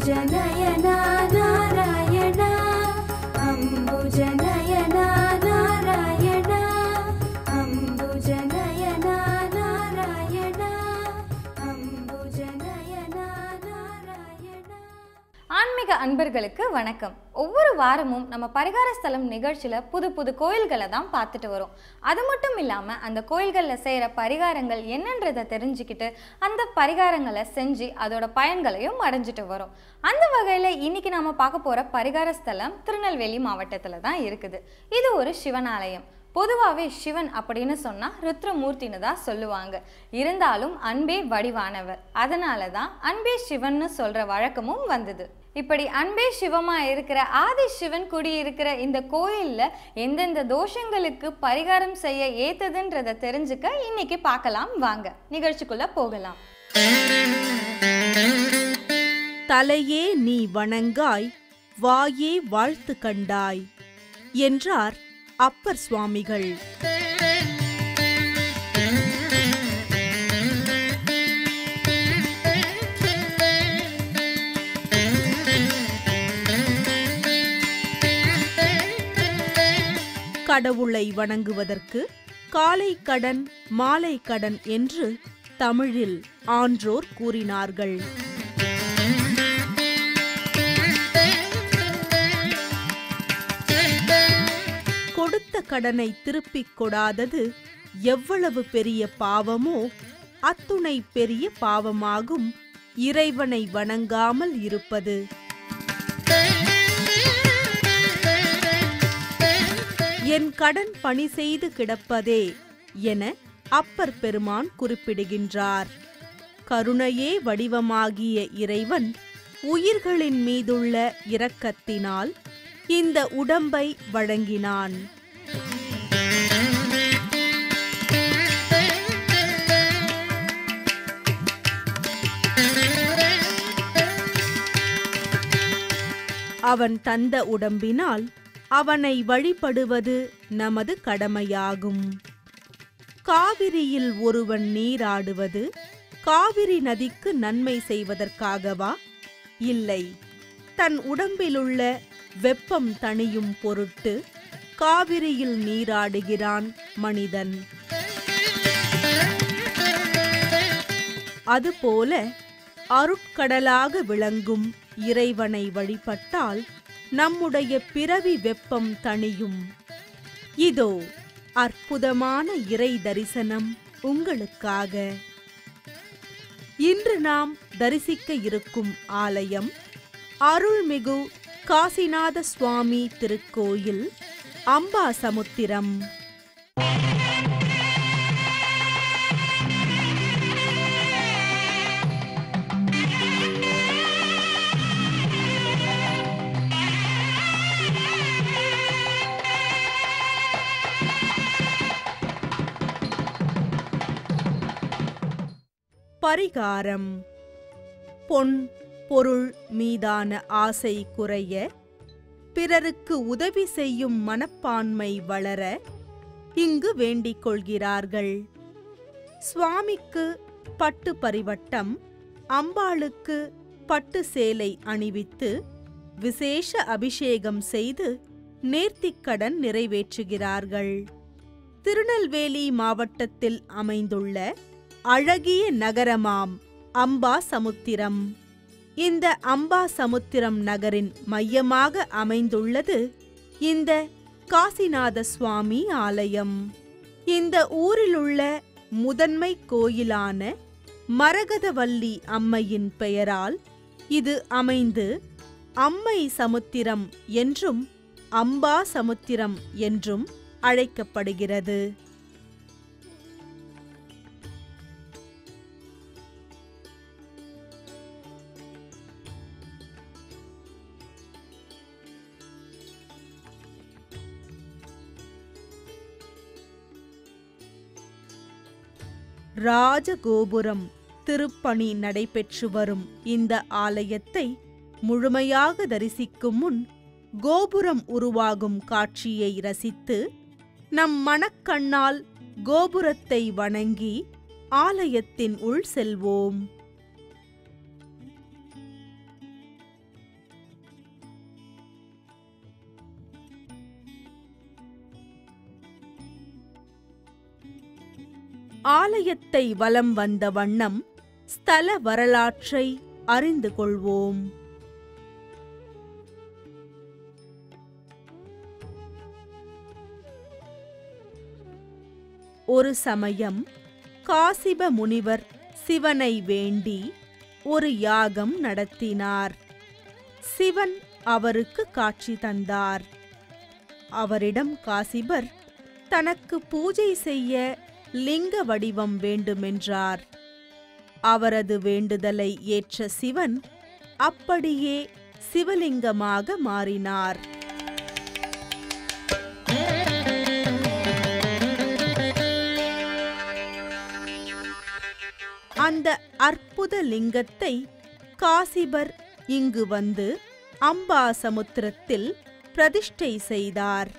अम्बुजनयना नारायण अम्बुजनयना नारायण अम्बुजनयना नारायण अम्बुजनयना नारायण. ஆன்மீக அன்பர்களுக்கு வணக்கம். ஒவ்வொரு வாரமும் நம்ம பரிகார ஸ்தலம் நிகழ்ச்சியில புது புது கோயில்களை தான் பார்த்துட்டு வரோம். அது மட்டும் இல்லாம அந்த கோயில்களில் செய்கிற பரிகாரங்கள் என்னன்றதை தெரிஞ்சுக்கிட்டு அந்த பரிகாரங்களை செஞ்சு அதோட பயன்களையும் அடைஞ்சிட்டு வரோம். அந்த வகையில் இன்னைக்கு நாம பார்க்க போற பரிகார ஸ்தலம் திருநெல்வேலி மாவட்டத்துல தான் இருக்குது. இது ஒரு சிவனாலயம். பொதுவாகவே சிவன் அப்படின்னு சொன்னால் ருத்ரமூர்த்தின்னு தான் சொல்லுவாங்க. இருந்தாலும் அன்பே வடிவானவர், அதனால தான் அன்பே சிவன்னு சொல்கிற வழக்கமும் வந்தது. இப்படி அன்பே சிவமாக இருக்கிற ஆதி சிவன் குடியிருக்கிற இந்த கோயிலில் எந்தெந்த தோஷங்களுக்கு பரிகாரம் செய்ய ஏத்ததுன்றதை தெரிஞ்சுக்க இன்னைக்கு பார்க்கலாம். வாங்க நிகழ்ச்சிக்குள்ள போகலாம். தலையே நீ வணங்காய், வாயே வாழ்த்து கண்டாய் என்றார் அப்பர் சுவாமிகள். கடவுளை வணங்குவதற்கு காலை கடன் மாலை கடன் என்று தமிழில் ஆன்றோர் கூறினார்கள். கொடுத்த கடனை திருப்பிக் கொடாதது எவ்வளவு பெரிய பாவமோ அத்துணை பெரிய பாவமாகும் இறைவனை வணங்காமல் இருப்பது. என் கடன் பணி செய்து கிடப்பதே என அப்பர் பெருமான் குறிப்பிடுகின்றார். கருணையே வடிவமாகிய இறைவன் உயிர்களின் மீதுள்ள இரக்கத்தினால் இந்த உடம்பை வழங்கினான். அவன் தந்த உடம்பினால் அவனை வழிபடுவது நமது கடமையாகும். காவிரியில் ஒருவன் நீராடுவது காவிரி நதிக்கு நன்மை செய்வதற்காகவா? இல்லை, தன் உடம்பிலுள்ள வெப்பம் தணியும் பொருட்டு காவிரியில் நீராடுகிறான் மனிதன். அதுபோல அருட்கடலாக விளங்கும் இறைவனை வழிபட்டால் நம்முடைய பிறவி வெப்பம் தணியும். இதோ அற்புதமான இறை தரிசனம் உங்களுக்காக. இன்று நாம் தரிசிக்க இருக்கும் ஆலயம் அருள்மிகு காசிநாத சுவாமி திருக்கோயில், அம்பாசமுத்திரம். பரிகாரம். பொன் பொருள் மீதான ஆசை குறைய, பிறருக்கு உதவி செய்யும் மனப்பான்மை வளர இங்கு வேண்டிக் கொள்கிறார்கள். சுவாமிக்கு பட்டு பரிவட்டம், அம்பாளுக்கு பட்டு சேலை அணிவித்து விசேஷ அபிஷேகம் செய்து நேர்த்திக்கடன் நிறைவேற்றுகிறார்கள். திருநெல்வேலி மாவட்டத்தில் அமைந்துள்ள அழகிய நகரமாம் அம்பாசமுத்திரம். இந்த அம்பாசமுத்திரம் நகரின் மையமாக அமைந்துள்ளது இந்த காசிநாத சுவாமி ஆலயம். இந்த ஊரிலுள்ள முதன்மை கோயிலான மரகதவல்லி அம்மையின் பெயரால் இது அமைந்து அம்மை சமுத்திரம் என்றும் அம்பாசமுத்திரம் என்றும் அழைக்கப்படுகிறது. ராஜகோபுரம் திருப்பணி நடைபெற்று வரும் இந்த ஆலயத்தை முழுமையாக தரிசிக்கும் முன் கோபுரம் உருவாகும் காட்சியை ரசித்து நம் மனக்கண்ணால் கோபுரத்தை வணங்கி ஆலயத்தின் உள் செல்வோம். ஆலயத்தை வலம் வந்த வண்ணம் ஸ்தல வரலாற்றை அறிந்து கொள்வோம். ஒரு சமயம் காசிப முனிவர் சிவனை வேண்டி ஒரு யாகம் நடத்தினார். சிவன் அவருக்கு காட்சி தந்தார். அவரிடம் காசிபர் தனக்கு பூஜை செய்ய லிங்க வடிவம் வேண்டுமென்றார். அவரது வேண்டுதலை ஏற்ற சிவன் அப்படியே சிவலிங்கமாக மாறினார். அந்த அற்புத லிங்கத்தை காசிபர் இங்கு வந்து அம்பாசமுத்திரத்தில் பிரதிஷ்டை செய்தார்.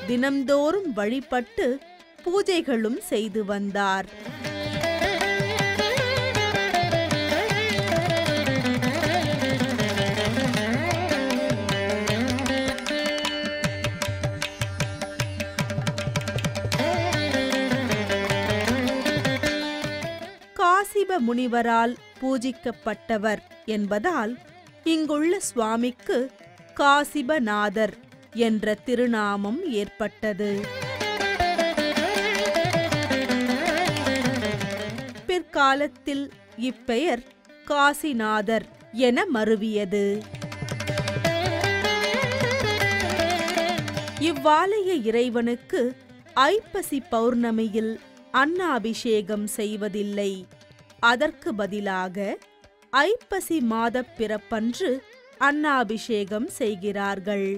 தினம்தோறும் வழிபட்டு பூஜைகளும் செய்து வந்தார். காசிப முனிவரால் பூஜிக்கப்பட்டவர் என்பதால் இங்குள்ள சுவாமிக்கு காசிபநாதர் என்ற திருநாமம் ஏற்பட்டது. பிற்காலத்தில் இப்பெயர் காசிநாதர் என மருவியது. இவ்வாலய இறைவனுக்கு ஐப்பசி பௌர்ணமியில் அன்னாபிஷேகம் செய்வதில்லை. அதற்கு பதிலாக ஐப்பசி மாதப் பிறப்பன்று அன்னாபிஷேகம் செய்கிறார்கள்.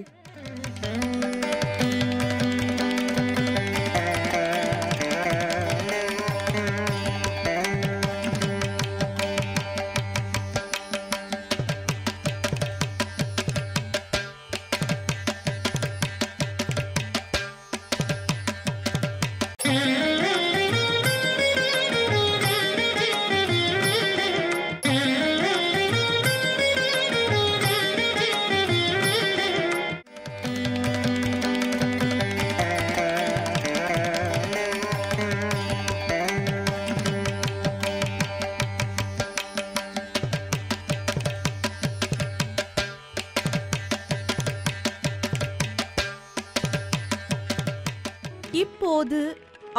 இப்போது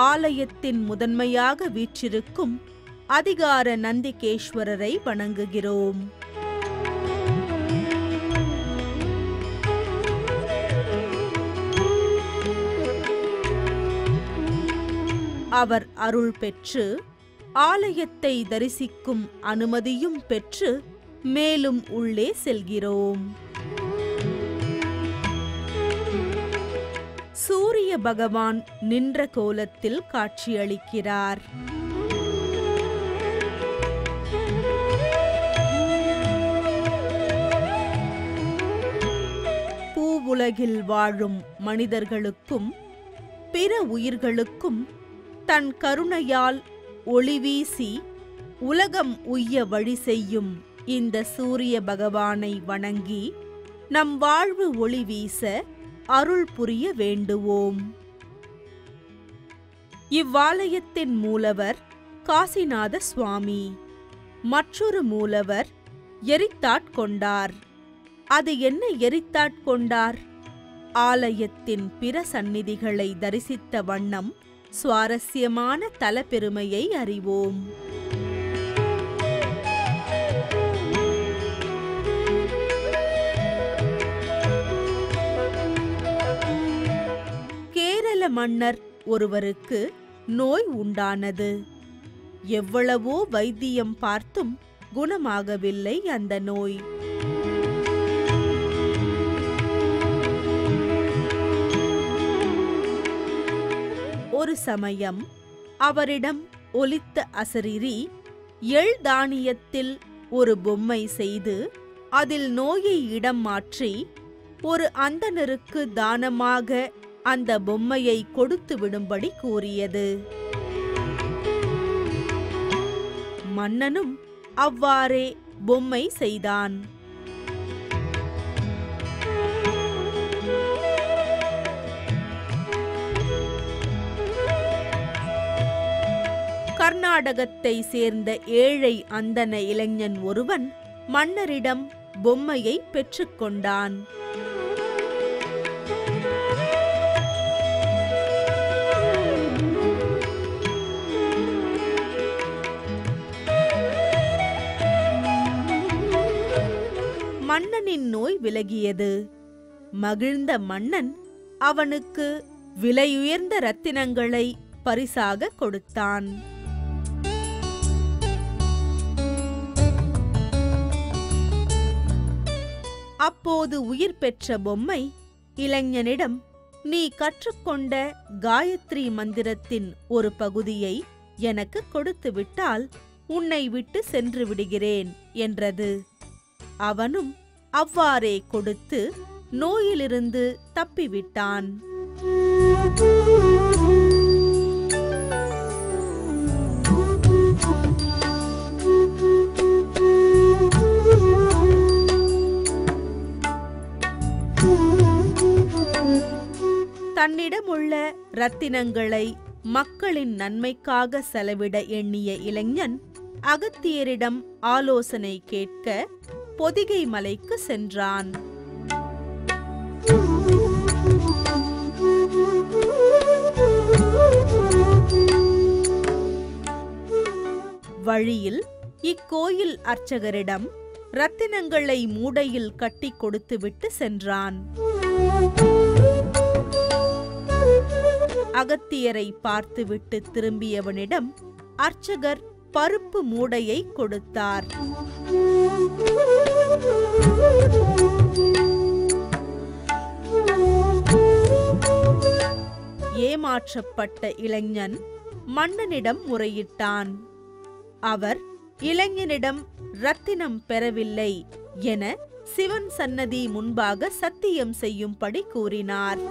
ஆலயத்தின் முதன்மையாக வீற்றிருக்கும் அதிகார நந்திகேஸ்வரரை வணங்குகிறோம். அவர் அருள் பெற்று ஆலயத்தை தரிசிக்கும் அனுமதியும் பெற்று மேலும் உள்ளே செல்கிறோம். சூரிய பகவான் நின்ற கோலத்தில் காட்சியளிக்கிறார். பூவுலகில் வாழும் மனிதர்களுக்கும் பிற உயிர்களுக்கும் தன் கருணையால் ஒளி வீசி உலகம் உய்ய வழி செய்யும் இந்த சூரிய பகவானை வணங்கி நம் வாழ்வு ஒளி வீச அருள் புரிய வேண்டுவோம். இவ்வாலயத்தின் மூலவர் காசிநாத சுவாமி. மற்றொரு மூலவர் எரித்தாட்கொண்டார். அது என்ன எரித்தாட்கொண்டார்? ஆலயத்தின் பிற சந்நிதிகளை தரிசித்த வண்ணம் சுவாரஸ்யமான தலப்பெருமையை அறிவோம். கேரள மன்னர் ஒருவருக்கு நோய் உண்டானது. எவ்வளவோ வைத்தியம் பார்த்தும் குணமாகவில்லை அந்த நோய். ஒரு சமயம் அவரிடம் ஒலித்த அசரீரி எள் தானியத்தில் ஒரு பொம்மை செய்து அதில் நோயை இடம் மாற்றி ஒரு அந்தணருக்கு தானமாக அந்த பொம்மையை கொடுத்து விடும்படி கூறியது. மன்னனும் அவ்வாறே பொம்மை செய்தான். கர்நாடகத்தை சேர்ந்த ஏழை அந்தண இளைஞன் ஒருவன் மன்னரிடம் பொம்மையை பெற்றுக்கொண்டான். மன்னனின் நோய் விலகியது. மகிழ்ந்த மன்னன் அவனுக்கு விலையுயர்ந்த ரத்தினங்களை பரிசாக கொடுத்தான். அப்போது உயிர் பெற்ற பொம்மை இளைஞனிடம், நீ கற்றுக்கொண்ட காயத்ரி மந்திரத்தின் ஒரு பகுதியை எனக்கு கொடுத்துவிட்டால் உன்னை விட்டு சென்று விடுகிறேன் என்றது. அவனும் அவ்வாறே கொடுத்து நோயிலிருந்து தப்பிவிட்டான். தன்னிடமுள்ள ரத்தினங்களை மக்களின் நன்மைக்காக செலவிட எண்ணிய இளைஞன் அகத்தியரிடம் ஆலோசனை கேட்க பொதிகை மலைக்கு சென்றான். வழியில் இக்கோயில் அர்ச்சகரிடம் ரத்தினங்களை மூடையில் கட்டி கொடுத்துவிட்டு சென்றான். அகத்தியரை பார்த்துவிட்டு திரும்பியவனிடம் அர்ச்சகர் பருப்பு மூடையை கொடுத்தார். ஏமாற்றப்பட்ட இளைஞன் மன்னனிடம் முறையிட்டான். அவர் இளைஞனிடம் ரத்தினம் பெறவில்லை என சிவன் சன்னதி முன்பாக சத்தியம் செய்யும்படி கூறினார்.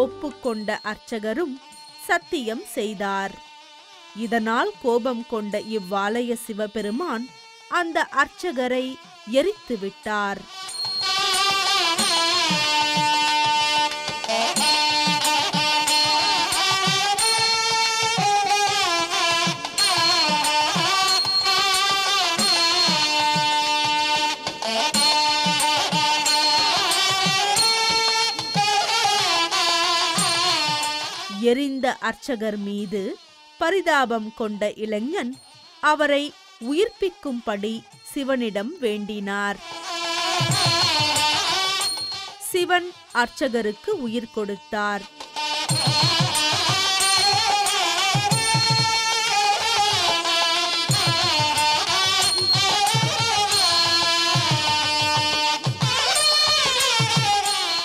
ஒப்புக்கொண்ட அர்ச்சகரும் சத்தியம் செய்தார். இதனால் கோபம் கொண்ட இவ்வாலய சிவபெருமான் அந்த அர்ச்சகரை எரித்து விட்டார். எரிந்த அர்ச்சகர் மீது பரிதாபம் கொண்ட இளைஞன் அவரை உயிர்ப்பிக்கும்படி சிவனிடம் வேண்டினார். சிவன் அர்ச்சகருக்கு உயிர் கொடுத்தார்.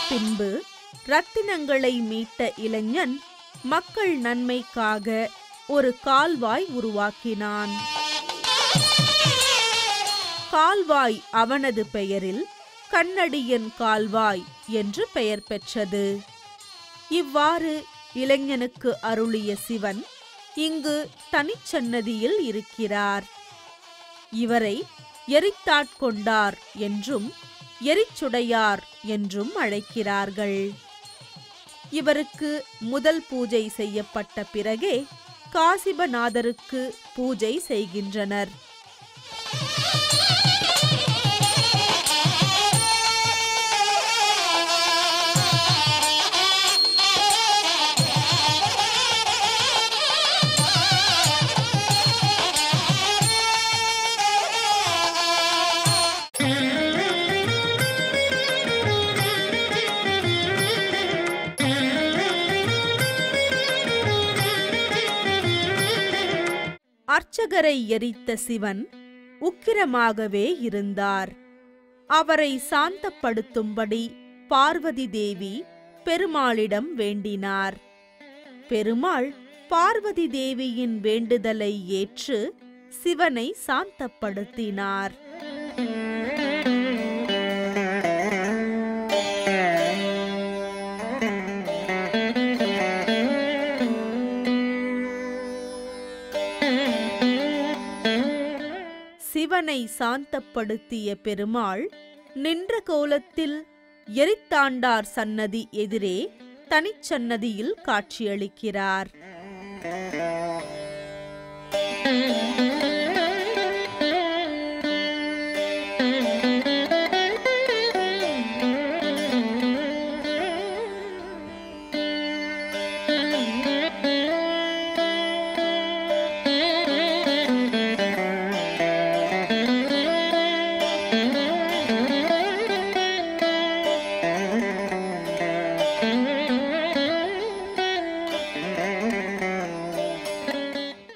பின்பு ரத்தினங்களை மீட்ட இளைஞன் மக்கள் நன்மைக்காக ஒரு கால்வாய் உருவாக்கினான். கால்வாய் அவனது பெயரில் கண்ணடியன் கால்வாய் என்று பெயர் பெற்றது. இவ்வாறு இளைஞனுக்கு அருளிய சிவன் இங்கு தனிச்சன்னதியில் இருக்கிறார். இவரை எரித்தாட்கொண்டார் என்றும் எரிச்சுடையார் என்றும் அழைக்கிறார்கள். இவருக்கு முதல் பூஜை செய்யப்பட்ட பிறகே காசிபநாதருக்கு பூஜை செய்கின்றனர். அர்ச்சகரை எரித்த சிவன் உக்கிரமாகவே இருந்தார். அவரை சாந்தப்படுத்தும்படி பார்வதி தேவி பெருமாளிடம் வேண்டினார். பெருமாள் பார்வதி தேவியின் வேண்டுதலை ஏற்று சிவனை சாந்தப்படுத்தினார். சிவனை சாந்தப்படுத்திய பெருமாள் நின்ற கோலத்தில் எரித்தாண்டார் சன்னதி எதிரே தனிச்சன்னதியில் காட்சியளிக்கிறார்.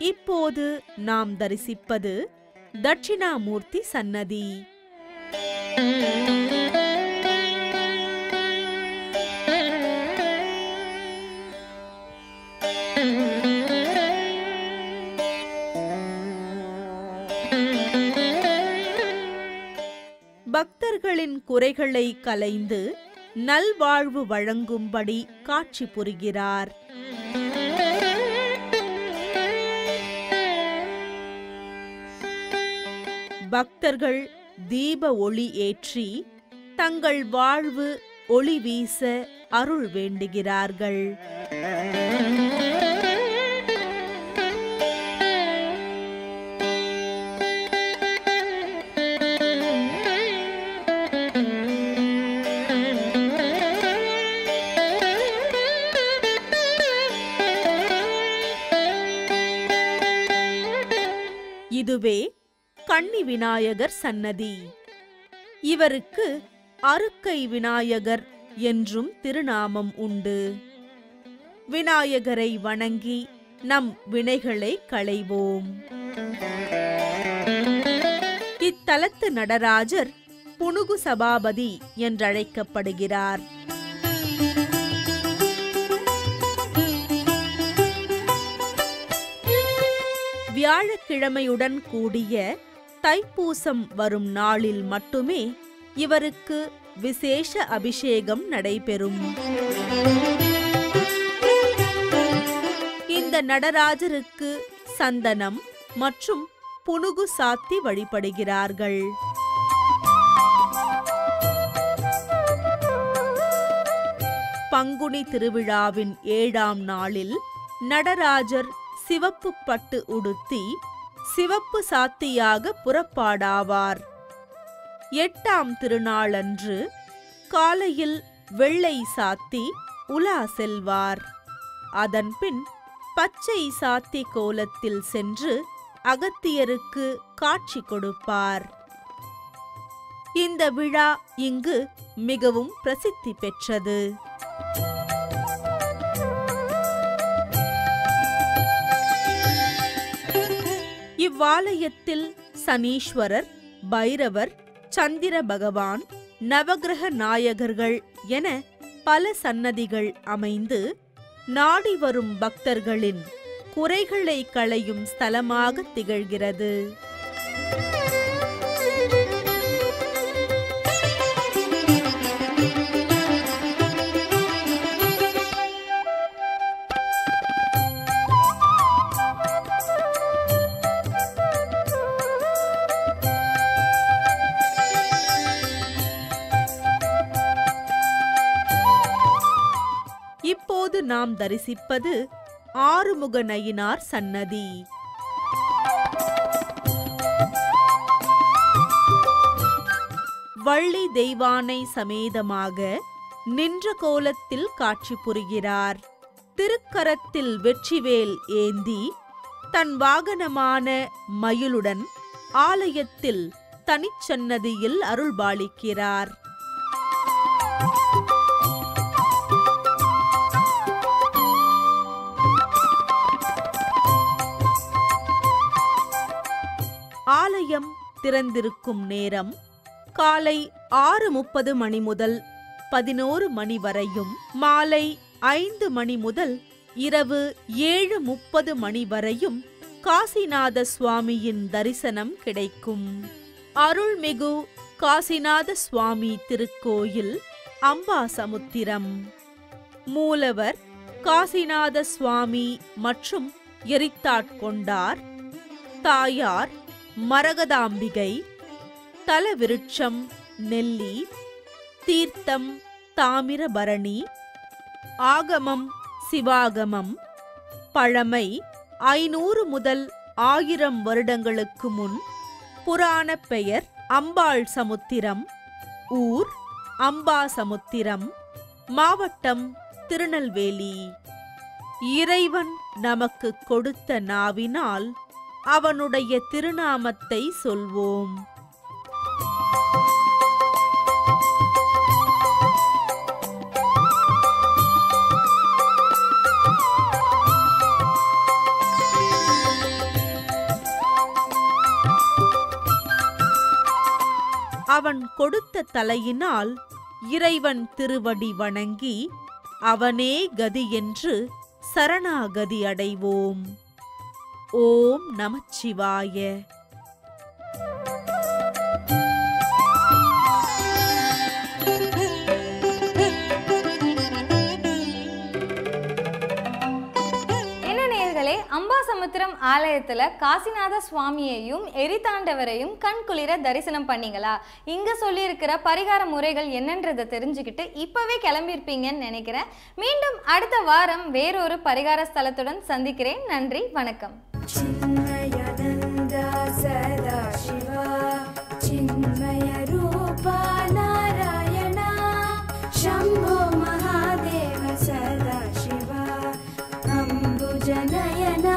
இப்போது நாம் தரிசிப்பது தட்சிணாமூர்த்தி சன்னதி. பக்தர்களின் குறைகளை களைந்து நல்வாழ்வு வழங்கும்படி காட்சி புரிகிறார். பக்தர்கள் தீப ஒளி ஏற்றி தங்கள் வாழ்வு ஒளி வீச அருள் வேண்டுகிறார்கள். இதுவே கன்னி விநாயகர் சன்னதி. இவருக்கு அறுக்கை விநாயகர் என்றும் திருநாமம் உண்டு. விநாயகரை வணங்கி நம் வினைகளை களைவோம். இத்தலத்து நடராஜர் புனுகு சபாபதி என்றழைக்கப்படுகிறார். வியாழக்கிழமையுடன் கூடிய தைப்பூசம் வரும் நாளில் மட்டுமே இவருக்கு விசேஷ அபிஷேகம் நடைபெறும். இந்த நடராஜருக்கு சந்தனம் மற்றும் புனுகு சாத்தி வழிபடுகிறார்கள். பங்குனி திருவிழாவின் 7ஆம் நாளில் நடராஜர் சிவப்பு பட்டு உடுத்தி சிவப்பு சாத்தியாக புறப்பாடாவார். 8ஆம் திருநாளன்று காலையில் வெள்ளை சாத்தி உலா செல்வார். அதன்பின் பச்சை சாத்தி கோலத்தில் சென்று அகத்தியருக்கு காட்சி கொடுப்பார். இந்த விழா இங்கு மிகவும் பிரசித்தி பெற்றது. இவ்வாலயத்தில் சனீஸ்வரர், பைரவர், சந்திர பகவான், நவக்கிரக நாயகர்கள் என பல சன்னதிகள் அமைந்து நாடி வரும் பக்தர்களின் குறைகளை களையும் ஸ்தலமாக திகழ்கிறது. இப்போது நாம் தரிசிப்பது ஆறுமுக நயினார் சன்னதி. வள்ளி தெய்வானை சமேதமாக நின்ற கோலத்தில் காட்சி புரிகிறார். திருக்கரத்தில் வெற்றிவேல் ஏந்தி தன் வாகனமான மயிலுடன் ஆலயத்தில் தனிச்சன்னதியில் அருள்பாலிக்கிறார். ஆலயம் திறந்திருக்கும் நேரம் காலை 6:30 மணி முதல் 11 மணி வரையும், மாலை 5 மணி முதல் இரவு 7:30 மணி வரையும் காசிநாத சுவாமியின் தரிசனம் கிடைக்கும். அருள்மிகு காசிநாத சுவாமி திருக்கோயில் அம்பாசமுத்திரம். மூலவர் காசிநாத சுவாமி மற்றும் எரித்தாட்கொண்டார். தாயார் மரகதாம்பிகை, தலவிருட்சம் நெல்லி, தீர்த்தம் தாமிரபரணி, ஆகமம் சிவாகமம், பழமை 500 முதல் 1000 வருடங்களுக்கு முன், புராண பெயர் அம்பாள் சமுத்திரம், ஊர் அம்பாசமுத்திரம், மாவட்டம் திருநெல்வேலி. இறைவன் நமக்கு கொடுத்த நாவினால் அவனுடைய திருநாமத்தை சொல்வோம். அவன் கொடுத்த தலையினால் இறைவன் திருவடி வணங்கி அவனே கதி என்று சரணாகதி அடைவோம். ஓம் நமச்சிவாய. அம்பாசமுத்திரம் ஆலயத்துல காசிநாத சுவாமியையும் எரிதாண்டவரையும் கண்குளிர தரிசனம் பண்ணீங்களா? இங்க சொல்லி இருக்கிற பரிகார முறைகள் என்னன்றதை தெரிஞ்சுக்கிட்டு இப்பவே கிளம்பியிருப்பீங்கன்னு நினைக்கிறேன். மீண்டும் அடுத்த வாரம் வேறொரு பரிகார ஸ்தலத்துடன் சந்திக்கிறேன். நன்றி, வணக்கம். जनयन